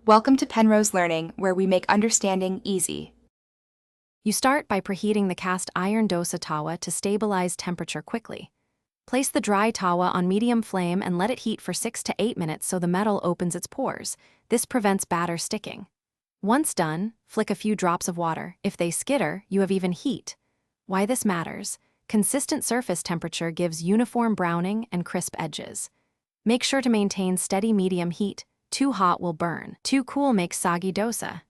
Welcome to Penrose Learning, where we make understanding easy. You start by preheating the cast iron Dosa Tawa to stabilize temperature quickly. Place the dry tawa on medium flame and let it heat for 6 to 8 minutes so the metal opens its pores. This prevents batter sticking. Once done, flick a few drops of water. If they skitter, you have even heat. Why this matters: consistent surface temperature gives uniform browning and crisp edges. Make sure to maintain steady medium heat. Too hot will burn. Too cool makes soggy dosa.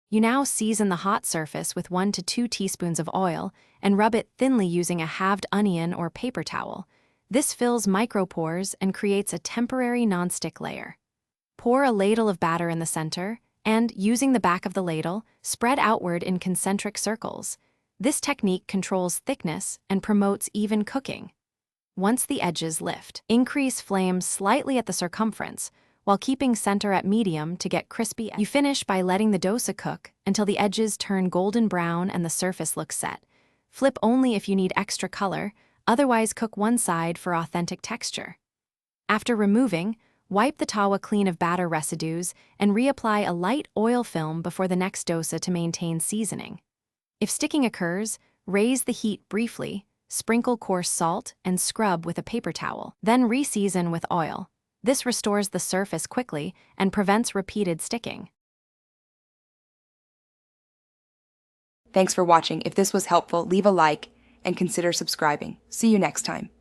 You now season the hot surface with 1 to 2 teaspoons of oil and rub it thinly using a halved onion or paper towel. This fills micropores and creates a temporary nonstick layer. Pour a ladle of batter in the center and, using the back of the ladle, spread outward in concentric circles. This technique controls thickness and promotes even cooking. Once the edges lift, increase flame slightly at the circumference, while keeping center at medium to get crispy. You finish by letting the dosa cook until the edges turn golden brown and the surface looks set. Flip only if you need extra color, otherwise cook one side for authentic texture. After removing, wipe the tawa clean of batter residues and reapply a light oil film before the next dosa to maintain seasoning. If sticking occurs, raise the heat briefly, sprinkle coarse salt, and scrub with a paper towel. Then re-season with oil. This restores the surface quickly and prevents repeated sticking. Thanks for watching. If this was helpful, leave a like and consider subscribing. See you next time.